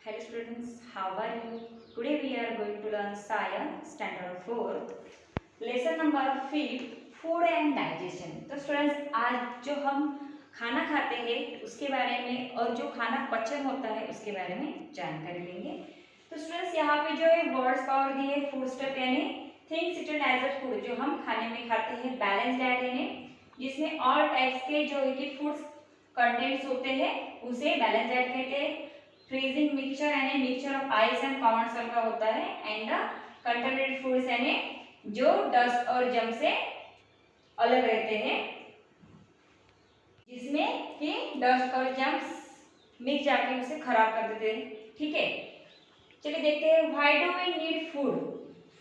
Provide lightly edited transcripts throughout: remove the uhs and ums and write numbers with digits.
Hello students, how are you? Today we are going to learn science standard 4th lesson number 5 food and digestion. तो students आज जो हम खाना खाते हैं उसके बारे में और जो खाना पचन होता है उसके बारे में जानकारी लेंगे। तो स्टूडेंट्स यहाँ पे जो है वर्ड्स पावर दिए है फूड स्टफ यानी things eaten as a food जो हम खाने में खाते हैं। बैलेंस डाइट यानी जिसमें ऑल टाइप्स के जो है कि फूड्स कंटेंट्स होते हैं उसे बैलेंस डाइट कहते हैं। फ्रीजिंग मिक्सचर यानी mixture of ice and common salt का होता है। एंड कंटेमिनेटेड फूड्स यानी जो डस्ट और जम से अलग रहते हैं जिसमें कि डस्ट और जम्स मिक्स जाके उसे खराब कर देते हैं। ठीक है, चलिए देखते हैं why do we need food.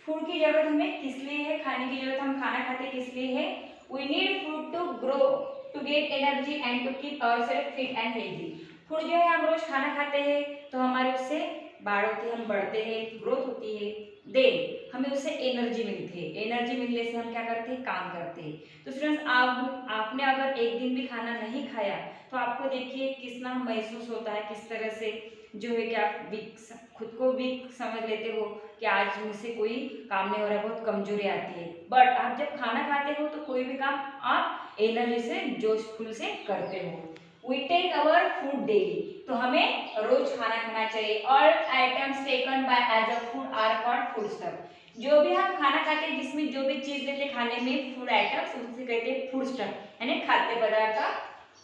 Food की जरूरत हमें किस लिए है, खाने की जरूरत हम खाना खाते किस लिए है। We need food to grow to get energy and to keep ourself fit and healthy. Food जो है हम रोज खाना खाते हैं तो हमारे उससे बाढ़ होती है, हम बढ़ते हैं, ग्रोथ होती है, देन हमें उससे एनर्जी मिलती है। एनर्जी मिलने से हम क्या करते हैं, काम करते हैं। तो स्टूडेंट्स आपने अगर एक दिन भी खाना नहीं खाया तो आपको देखिए कितना महसूस होता है, किस तरह से जो है कि आप वीक खुद को वीक समझ लेते हो कि आज मुझसे कोई काम नहीं हो रहा है, बहुत कमजोरी आती है। बट आप जब खाना खाते हो तो कोई भी काम आप एनर्जी से जोशफुल से करते हो। We take our food daily, तो हमें रोज खाना खाना चाहिए। All items taken by as a food are called food stuff। जो भी हम खाना खाते हैं जिसमें जो भी चीज लेते हैं खाने में फूड आइटम्स उसे कहते हैं फूड स्टफ यानी खाद्य पदार्थ।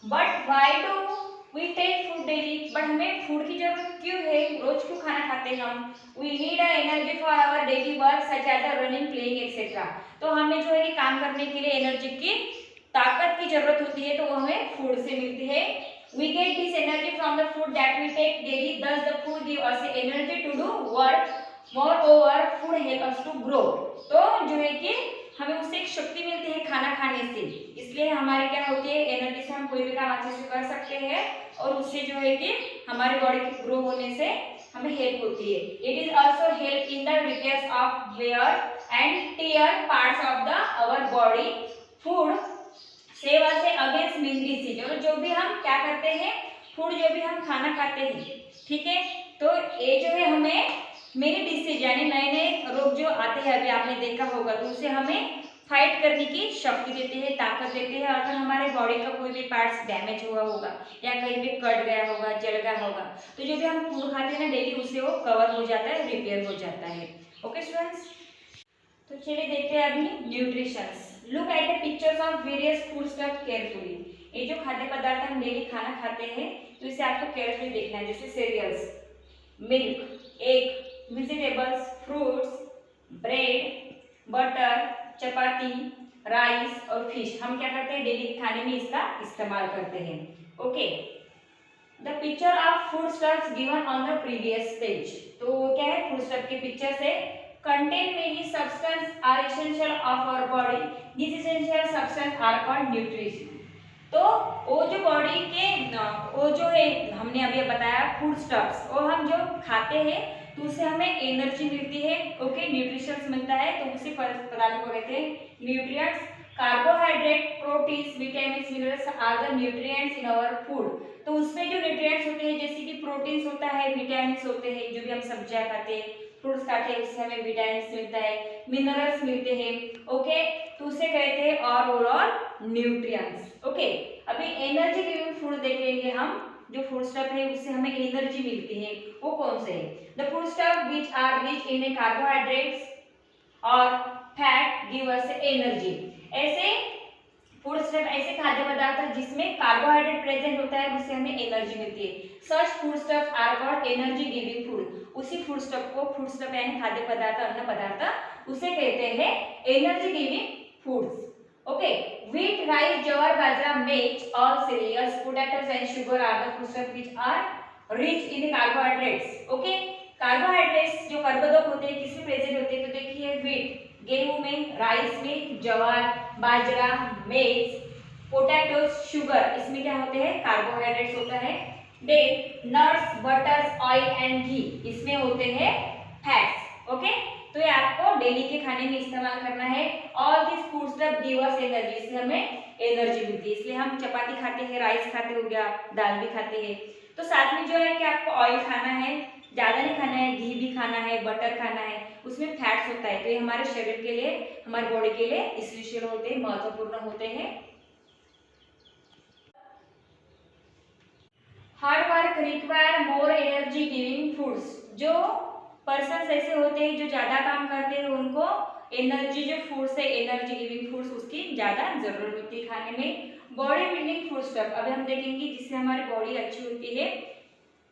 But why do we take food daily, but हमें फूड की जरूरत क्यों है, रोज क्यों खाना खाते हैं हम। We need a energy for our daily work such as a running playing etcetera. तो हमें जो है काम करने के लिए एनर्जी की ताकत की जरूरत होती है तो वो हमें फूड से मिलती है। We get this energy from the food that we take daily. Thus, the food give us energy to do work. Moreover, food help us to grow. तो जो है कि हमें उससे एक शक्ति मिलती है खाना खाने से, इसलिए हमारे क्या होती है एनर्जी से हम कोई भी काम अच्छे से कर सकते हैं और उससे जो है कि हमारे बॉडी के ग्रो होने से हमें हेल्प होती है। It is also help in the repairs of wear and tear parts of the our body. Food save us against main disease. और जो भी हम क्या करते हैं फूड जो भी हम खाना खाते हैं, ठीक है, तो ये जो है हमें मेनी डिसीज यानी नए नए रोग जो आते हैं अभी आपने देखा होगा तो उसे हमें फाइट करने की शक्ति देते हैं, ताकत देते हैं। अगर हमारे बॉडी का कोई भी पार्ट्स डैमेज हुआ होगा या कहीं भी कट गया होगा, जल गया होगा, तो जो भी हम फूड खाते हैं ना डेली उससे वो कवर हो जाता है, रिपेयर हो जाता है। ओके स्टूडेंट्स, तो चलिए देखते हैं अभी nutritions. Look at the pictures of various food stuff carefully. ये जो खाद्य पदार्थ हम डेली खाना खाते हैं तो इसे आपको केयरफुली देखना है, जैसे cereals, milk, egg, vegetables, fruits, bread, butter, chapati, rice और फिश। हम क्या करते हैं डेली खाने में इसका इस्तेमाल करते हैं। Okay, the picture of food stuffs given on the previous page. तो क्या है फूड स्टफ के पिक्चर से contain many substance are essential of our body. These essential substance are called nutrition. तो वो जो बॉडी के वो जो है हमने अभी बताया फूड स्टफ्स, वो हम जो खाते हैं तो उससे हमें एनर्जी मिलती है। ओके, न्यूट्रिशंस मिलता है तो उसी पदार्थ को कहते हैं nutrients. Carbohydrate, proteins, vitamins, minerals are the nutrients in our food. तो उसमें जो न्यूट्रिएंट्स होते हैं जैसे कि प्रोटीन्स होता है, विटामिन्स होते हैं, जो भी हम सब्जियां खाते हैं फ्रूट्स खाते हैं उससे हमें विटामिन्स मिलता है, मिनरल्स मिलते हैं। ओके, तो उसे कहते हैं और ओवरऑल न्यूट्रिएंट्स। ओके, अभी एनर्जी गिविंग फूड देखेंगे हम, जो फूड स्टफ है उससे हमें एनर्जी मिलती है, वो कौन से है। The food stuff which are rich in carbohydrates और फैट गिव अस एनर्जी। ऐसे फूड स्टफ ऐसे खाद्य पदार्थ जिसमें कार्बोहाइड्रेट प्रेजेंट होता है उससे हमें एनर्जी मिलती है। Such food stuff are called energy giving food. उसी फूड स्टफ को फूड स्टफ यानी खाद्य पदार्थ, अन्न पदार्थ उसे कहते हैं energy giving foods. Okay, wheat, rice, jowar, bajra, maize, all cereals, potatoes and sugar are the food stuff which are rich in carbohydrates. Okay, carbohydrates जो कर्बोदक होते हैं किसमें प्रेजेंट होते हैं, तो देखिए व्हीट गेहूं में, राइस में, जवार, बाजरा, मेज, पोटैटोस, शुगर, इसमें क्या होते हैं कार्बोहाइड्रेट्स होता है। Then nuts, butters, oil and ghee, इसमें होते हैं फैट्स। ओके, तो ये आपको डेली के खाने में इस्तेमाल करना है। All this food stuff give us energy, इससे हमें एनर्जी मिलती है, इसलिए हम चपाती खाते हैं, राइस खाते हो गया, दाल भी खाते हैं। तो साथ में जो है कि आपको ऑयल खाना है, ज़्यादा नहीं खाना है, घी भी खाना है, बटर खाना है, उसमें फैट्स होता है, तो ये हमारे शरीर के लिए, हमारे बॉडी के लिए इसेंशियल होते हैं, महत्वपूर्ण होते हैं। Hard work require more energy giving foods. जो पर्सन ऐसे होते हैं जो ज्यादा काम करते हैं, उनको एनर्जी, जो फूड्स है एनर्जी गिविंग फूड्स, उसकी ज्यादा जरूरत होती है खाने में। बॉडी बिल्डिंग फूड स्टफ अभी हम देखेंगे जिससे हमारी बॉडी अच्छी होती है।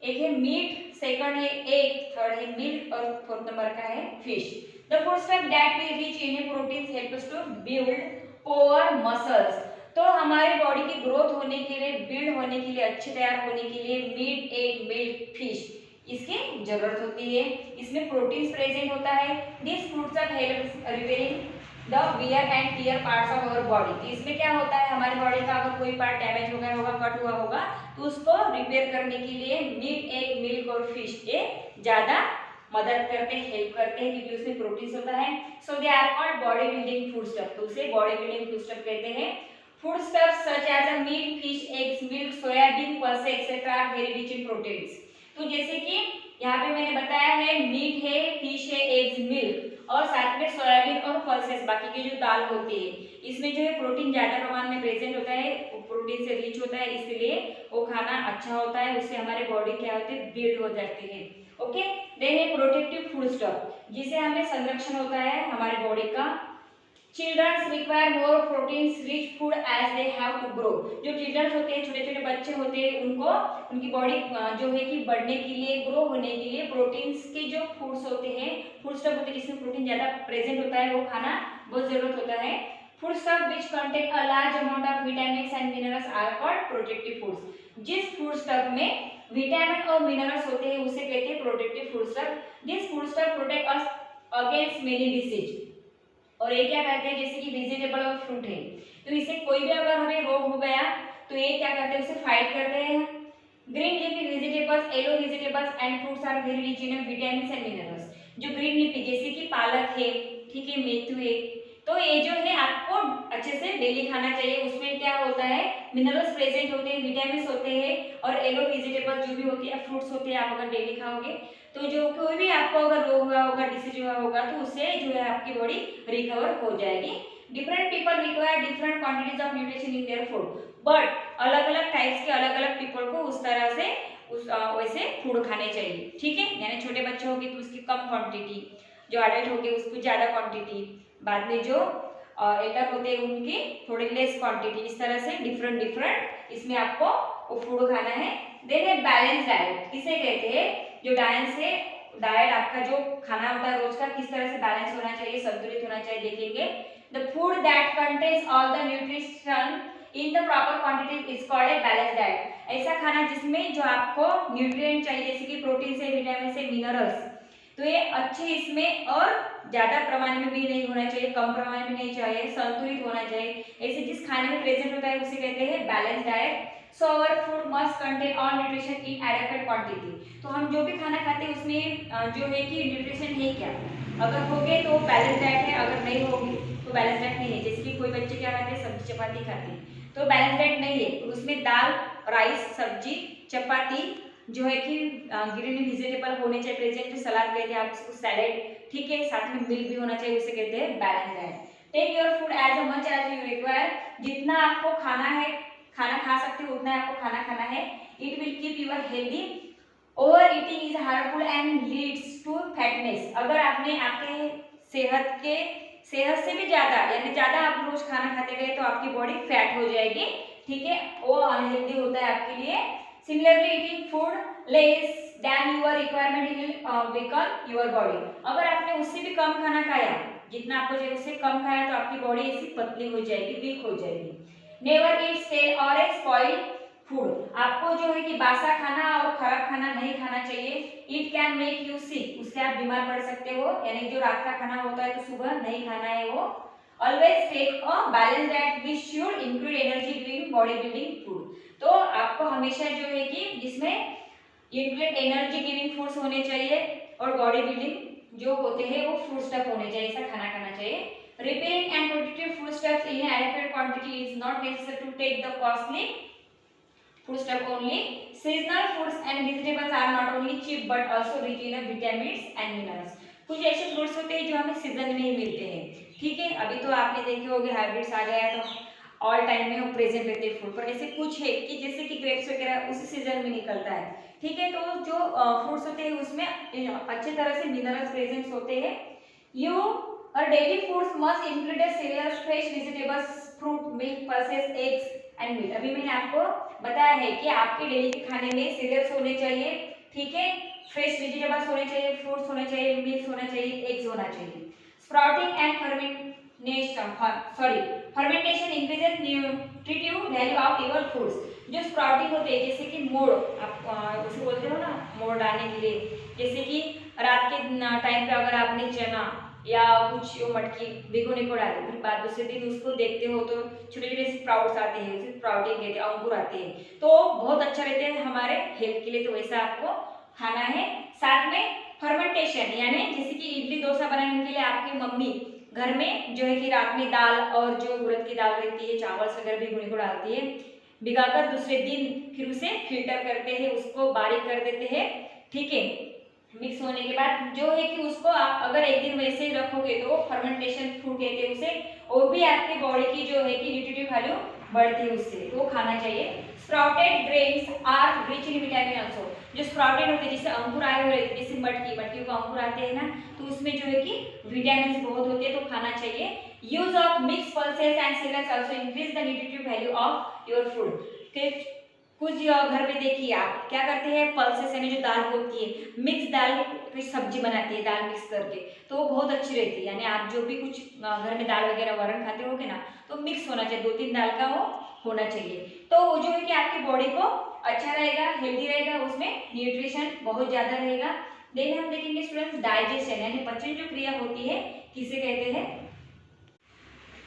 एक है मीट, सेकंड है एग, थर्ड है मिल्क और फोर्थ नंबर का है fish. The food stuff that we rich in proteins help us to build power muscles. तो हमारे बॉडी की ग्रोथ होने के लिए, बिल्ड होने के लिए, अच्छे तैयार होने के लिए मीट, एग, मिल्क, फिश इसकी जरूरत होती है। इसमें प्रोटीन्स प्रेजेंट होता है। This foods are help repairing the wear and tear parts of our body. इसमें क्या होता है, हमारी बॉडी का अगर कोई पार्ट डैमेज हो गया होगा, कट हुआ होगा, तो उसको रिपेयर करने के लिए मीट, एग, मिल्क और फिश ये ज्यादा मदद करते हैं, हेल्प करते हैं, क्योंकि उसमें प्रोटीन होता है। So they are called body building food stuff. तो उसे बॉडी बिल्डिंग फूड स्टफ कहते हैं। Food stuff such as a meat, fish, eggs, milk, soybean, pulses etcetera are very rich in proteins. तो जैसे कि यहाँ पे मैंने बताया है, मीट है, फिश है, एग्स, मिल्क और साथ में सोयाबीन और पल्सेस, बाकी की जो दाल होती है, इसमें जो है प्रोटीन ज्यादा प्रमाण में प्रेजेंट होता है, प्रोटीन से रिच होता है, इसलिए वो खाना अच्छा होता है, उससे हमारे बॉडी क्या होती है, बिल्ड हो जाती है। ओके, देन है प्रोटेक्टिव फूड स्टफ, जिसे हमें संरक्षण होता है हमारे बॉडी का। Childrens require more proteins rich food as they have to grow. जो चिल्ड्रंस होते हैं, छोटे छोटे बच्चे होते हैं, उनको उनकी बॉडी जो है कि बढ़ने के लिए, ग्रो होने के लिए प्रोटीन्स के जो फूड्स होते हैं, फूड स्टफ होते हैं जिसमें प्रोटीन ज्यादा प्रेजेंट होता है, वो खाना बहुत जरूरत होता है। Food stuff which contain a large amount of vitamins and minerals are called protective foods. जिस फूड स्टफ में विटामिन और मिनरल्स होते हैं उसे कहते हैं protective food stuff. This food stuff protect us against many disease. और ये क्या कहते हैं, जैसे कि वेजिटेबल और फ्रूट है, तो इससे कोई भी अगर हमें रोग हो गया तो ये क्या करते हैं, उसे फाइट करते हैं। Green leafy vegetables, yellow vegetables and fruits are very rich in vitamins and minerals. जो ग्रीन लीफी जैसे कि पालक है, ठीक है, मेथी है, तो ये जो है आपको अच्छे से डेली खाना चाहिए। उसमें क्या होता है, मिनरल्स प्रेजेंट होते हैं, विटामिन्स होते हैं, और येलो वेजिटेबल जो भी होती है, फ्रूट्स होते हैं, आप अगर डेली खाओगे तो जो कोई भी आपको अगर रोग हुआ होगा, डिसीज हुआ होगा, तो उससे जो है आपकी बॉडी रिकवर हो जाएगी। Different people require different quantities of nutrition in their food, but अलग अलग टाइप्स के अलग अलग पीपल को उस तरह से वैसे फूड खाने चाहिए, ठीक है। यानी छोटे बच्चे होंगे तो उसकी कम क्वांटिटी, जो एडल्ट होंगे उसकी ज्यादा क्वांटिटी, बाद में जो एल्डर होते हैं उनकी थोड़ी लेस क्वांटिटी, इस तरह से डिफरेंट डिफरेंट इसमें आपको फूड खाना है। देन है बैलेंस डाइट, किसे कहते हैं, जो डाइट आपका जो खाना होता है रोज का, किस तरह से बैलेंस होना चाहिए, संतुलित होना चाहिए, देखेंगे। The food that contains all the nutrition in the proper quantity is called a balance diet. ऐसा खाना जिसमें जो आपको न्यूट्रिएंट चाहिए, जैसे कि प्रोटीन से, विटामिन से, मिनरल्स, तो ये अच्छे इसमें और ज्यादा प्रमाण में भी नहीं होना चाहिए, कम प्रमाण में नहीं चाहिए, संतुलित होना चाहिए। ऐसे जिस खाने में प्रेजेंट होता है उसे कहते हैं balance diet. So our food must contain all nutrition in adequate quantity. तो हम जो भी खाना खाते हैं उसमें जो है कि न्यूट्रिशन है क्या, अगर होगे तो बैलेंस डाइट है, अगर नहीं होगी तो बैलेंस डाइट नहीं है। जैसे कि कोई बच्चे क्या खाते हैं, सब्जी चपाती खाते हैं, तो बैलेंस डाइट नहीं है, तो उसमें दाल, राइस, सब्जी, चपाती, जो है कि ग्रीन वेजिटेबल होने चाहिए प्रेजेंट, सलाद कहते हैं आप उसको, सैलेड, ठीक है, साथ में मिल्क भी होना चाहिए, उसे कहते हैं balance diet. Take your food as much as you require. जितना आपको खाना है, खाना खा सकते हो उतना आपको खाना खाना है। It will keep your healthy. Over eating is harmful and leads to fatness. अगर आपने आपके सेहत से भी ज्यादा, यानी ज्यादा आप रोज खाना खाते गए तो आपकी बॉडी फैट हो जाएगी, ठीक है, वो अनहेल्दी होता है आपके लिए। Similarly, eating food less than your requirement will weaken your body. अगर आपने उससे भी कम खाना खाया, जितना आपको चाहिए उससे कम खाया, तो आपकी बॉडी ऐसी पतली हो जाएगी, वीक हो जाएगी। Never eat stale or a spoiled food. आपको जो है कि बासा खाना और खराब खाना नहीं खाना चाहिए। It can make you sick. उससे आप बीमार पड़ सकते हो, यानी जो रात का खाना होता है तो सुबह नहीं खाना है वो। Always take a balanced diet which should include energy giving body building food. तो आपको हमेशा जो है कि जिसमें इंक्लूड एनर्जी गिविंग फूड्स होने चाहिए और बॉडी बिल्डिंग जो होते हैं वो फूड स्टफ होने चाहिए, ऐसा खाना खाना चाहिए। Repairing and protective food stuffs in adequate quantity is not necessary to take the costly food stuff only seasonal foods and vegetables are not only cheap but also rich in vitamins and minerals. कुछ ऐसे fruits होते हैं जो हमें season में ही मिलते हैं, ठीक है। अभी तो आपने देखे होंगे हाइब्रिड्स आ गया है तो ऑल टाइम में वो प्रेजेंट रहते हैं फूड पर, ऐसे कुछ है कि जैसे कि ग्रेप्स वगैरह उसी सीजन में निकलता है, ठीक है। तो जो फ्रूट्स होते हैं उसमें अच्छे तरह से मिनरल्स प्रेजेंट होते हैं। You our daily foods must include cereals, fresh vegetables, fruit, milk, pulses, eggs and meat. अभी मैंने आपको बताया है कि आपके डेली के खाने में सीरियल्स होने चाहिए, ठीक है, फ्रेश वेजिटेबल्स होने चाहिए, फ्रूट्स होने चाहिए, मिल्क होना चाहिए, एग्स होना चाहिए। Sprouting and fermentation increases nutritive value of your foods. जो स्प्राउटिंग होते हैं जैसे कि मोड़, आप उसे बोलते हो ना मोड़ डालने के लिए, जैसे कि रात के टाइम पे अगर आपने चना या कुछ मटकी भिगोने को डाले, फिर बाद दूसरे दिन उसको देखते हो तो छोटे छोटे स्प्राउट्स आते हैं, उसे स्प्राउटिंग कहते हैं, अंकुर आते हैं, तो बहुत अच्छा रहते हैं हमारे हेल्थ के लिए। तो वैसा आपको खाना है। साथ में फर्मेंटेशन यानी जैसे कि इडली डोसा बनाने के लिए आपकी मम्मी घर में जो है कि रात में दाल और जो उड़द की दाल रहती है, चावल वगैरह भिगोने को डालती है, भिगाकर दूसरे दिन फिर उसे फिल्टर करते हैं, उसको बारीक कर देते हैं, ठीक है। मिक्स होने के बाद जो है कि उसको आप अगर एक दिन वैसे ही रखोगे तो फर्मेंटेशन फूड कहते हैं उसे, और भी आपकी बॉडी की जो है कि न्यूट्रिटिव वैल्यू बढ़ती है उससे, तो वो खाना चाहिए। Sprouted grains are rich in vitamin also. जो स्प्राउटेड होते हैं जैसे अंकुर आए हुए रहते हैं, जैसे मटकी को अंकुर आते हैं ना, तो उसमें जो है कि विटामिन बहुत होते हैं, तो खाना चाहिए। Use of mix pulses and cereals also increase the nutritive value of your food. कुछ घर में देखिए आप क्या करते हैं, पल्सेस यानी जो दाल होती है, मिक्स दाल की सब्जी बनाती है दाल मिक्स करके, तो वो बहुत अच्छी रहती है। यानी आप जो भी कुछ घर में दाल वगैरह वरण खाते होगे ना, तो मिक्स होना चाहिए, 2-3 दाल का वो होना चाहिए, तो वो जो है कि आपकी बॉडी को अच्छा रहेगा, हेल्दी रहेगा, उसमें न्यूट्रिशन बहुत ज्यादा रहेगा। देन हम देखेंगे स्टूडेंट्स डाइजेशन यानी पाचन जो क्रिया होती है किसे कहते हैं।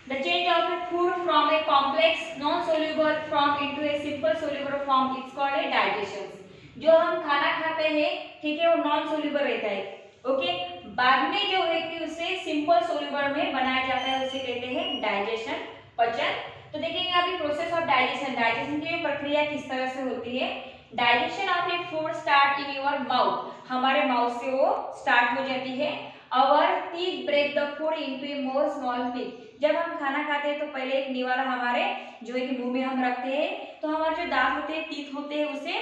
The change of a food from a complex non-soluble form into a simple soluble form is called a digestion। जो हम खाना खाते हैं, ठीक है, वो नॉन सोल्यूबल रहता है, ओके, बाद में जो है कि उसे सिंपल सोल्यूबल में बनाया जाता है, उसे कहते हैं डाइजेशन, पचन। तो देखेंगे अभी प्रोसेस ऑफ डाइजेशन, डाइजेशन की प्रक्रिया किस तरह से होती है। Digestion of A food start in your mouth, हमारे माउथ से वो स्टार्ट हो जाती है। Our teeth break the food into a more small piece। जब हम खाना खाते हैं तो पहले एक निवाला हमारे जो है कि मुंह में हम रखते हैं, तो हमारे जो दांत होते हैं, टीथ होते हैं, उसे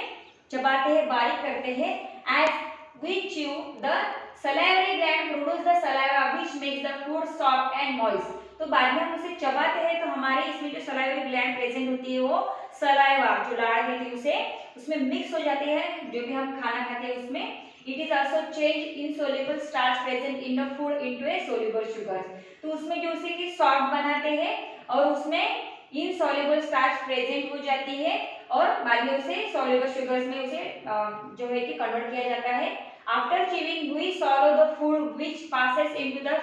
चबाते हैं, बारीक करते हैं। As we chew, the salivary gland produce the saliva which makes the food soft and moist। तो बाद में हम उसे चबाते हैं तो हमारे इसमें जो सलाइवरी ग्लैंड प्रेजेंट होती है वो सलाइवा जो लाड़ कहती है उसे उसमें मिक्स हो जाती है, जो भी हम खाना खाते हैं उसमें। It is also change insoluble starch present in the food into a soluble sugars। तो उसमें जो उसे की सॉल्ट बनाते हैं और उसमें insoluble starch प्रेजेंट हो जाती है और बाद में उसे soluble sugars में उसे जो है कि कन्वर्ट किया जाता है। After chewing we swallow the food which passes into the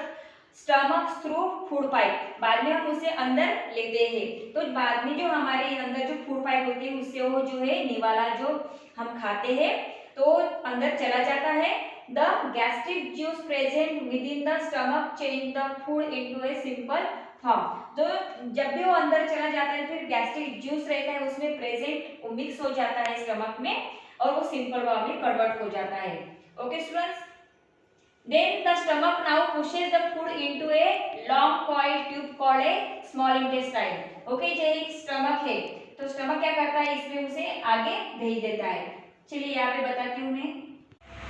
stomach through food pipe। बाद में हम उसे अंदर लेते हैं, तो बाद में जो हमारे अंदर जो फूड पाइप होती है उससे वो जो है निवाला जो हम खाते हैं तो अंदर चला जाता है। The gastric juice present within the stomach change the food into a simple form। तो जब भी वो अंदर चला जाता है फिर गैस्ट्रिक जूस रहता है उसमें प्रेजेंट, वो मिक्स हो जाता है स्टमक में और वो सिंपल फॉर्म में कन्वर्ट हो जाता है। Okay students, then the stomach now pushes the food into a long coil tube called a small intestine। Okay, जो एक स्टमक है तो स्टमक क्या करता है, इसमें उसे आगे भेज देता है। चलिए यहाँ पे बताती हूँ मैं।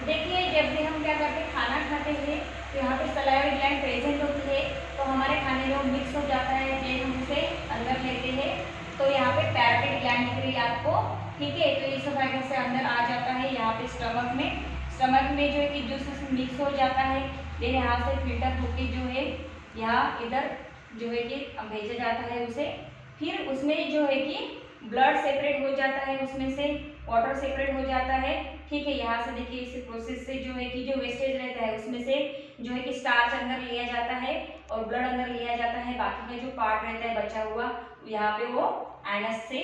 देखिए जब भी हम क्या करते हैं खाना खाते हैं तो यहाँ पे सलाइवरी ग्लैंड प्रेजेंट होती है, तो हमारे खाने में वो मिक्स हो जाता है, फिर हम उसे अंदर लेते हैं, तो यहाँ पे पैराटाइड ग्लैंड दिख रही है आपको, ठीक है। तो इसोफेगस से अंदर आ जाता है यहाँ पे स्टमक में जो है कि जूस मिक्स हो जाता है, फिर यहाँ से फिल्टर होके जो है यहाँ इधर जो है कि भेजा जाता है उसे, फिर उसमें जो है कि ब्लड सेपरेट हो जाता है, उसमें से वाटर सेपरेट हो जाता है, ठीक है। यहाँ से देखिए इस प्रोसेस से जो है कि जो वेस्टेज रहता है उसमें से जो है कि स्टार्च अंदर लिया जाता है और ब्लड अंदर लिया जाता है, बाकी का जो पार्ट रहता है बचा हुआ यहाँ पे वो एनस से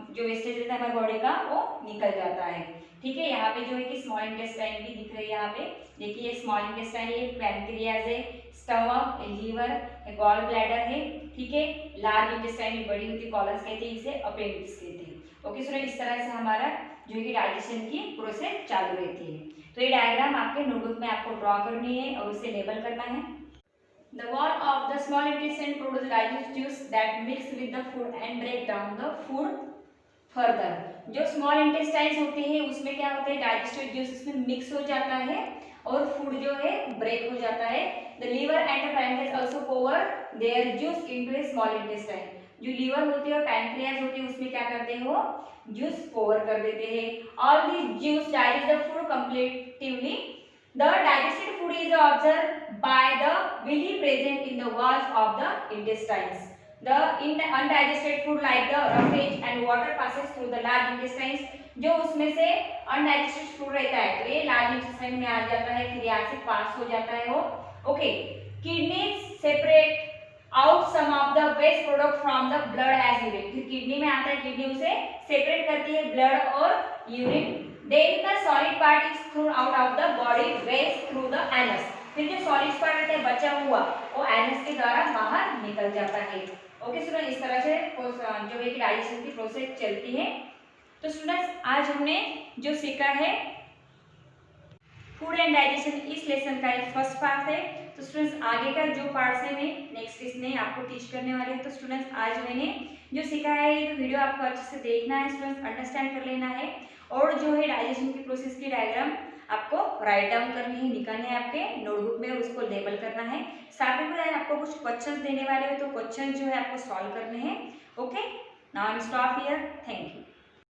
जो वेस्टेज रहता है हमारी बॉडी का वो निकल जाता है, ठीक है। यहाँ पे जो है कि स्मॉल इंटेस्टाइन भी दिख रही है, यहाँ पे देखिए स्मॉल इंटेस्टाइन ये पैनक्रियाज है, स्टमक, लीवर, गॉल ब्लैडर है, ठीक है। लार्ज इंटेस्टाइन बड़ी होती है, कॉलस कहते हैं, इसे अपेंडिक्स कहते हैं। ओके स्टूडेंट, इस तरह से हमारा जो कि डाइजेशन की प्रोसेस चालू रहती है। तो ये डायग्राम आपके नोटबुक में आपको ड्रॉ करनी है और उसे लेबल करना है। The wall of the small intestine produces digestive juice that mix with the food and break down the food further। जो स्मॉल इंटेस्टाइन्स होते हैं उसमें क्या होता है, डाइजेस्टिव जूस इसमें मिक्स हो जाता है और फूड जो है ब्रेक हो जाता है। The liver and the pancreas also pour their juice into a small intestine. जो लीवर होती है और पैनक्रियाज होती है उसमें क्या करते हैं, वो जूस पोवर कर देते हैं। All this juice digest the food completely. The digested food is absorbed by the villi present in the walls of the intestines. The undigested food like the roughage and water passes through the large intestines. जो उसमें से undigested food रहता है तो ये large intestine में आ जाता है, फिर यहाँ से पास हो जाता है वो। Okay, kidneys separate out some of the waste product from the blood as urine। फिर किडनी में आता है, किडनी उसे सेपरेट करती है ब्लड और urine. Then the solid part is thrown out of the body waste through the anus। फिर जो सॉलिड पार्ट रहता है बचा हुआ वो एनस के द्वारा बाहर निकल जाता है। ओके स्टूडेंट, इस तरह से जो है कि डाइजेशन की प्रोसेस चलती है। तो स्टूडेंट्स, आज हमने जो सीखा है फूड एंड डाइजेशन, इस लेसन का एक फर्स्ट पार्ट है। तो स्टूडेंट्स, आगे का जो पार्ट है मैं नेक्स्ट इसमें आपको टीच करने वाले हैं। तो स्टूडेंट्स, आज मैंने जो सीखा है ये वीडियो आपको अच्छे से देखना है स्टूडेंट्स, अंडरस्टैंड कर लेना है और जो है डाइजेशन की प्रोसेस की डायग्राम आपको राइट डाउन करनी है, निकालनी है आपके नोटबुक में और उसको लेबल करना है। साथ में आपको कुछ क्वेश्चंस देने वाले हो तो क्वेश्चन जो है आपको सॉल्व करने हैं। Okay, now I stop here, thank you.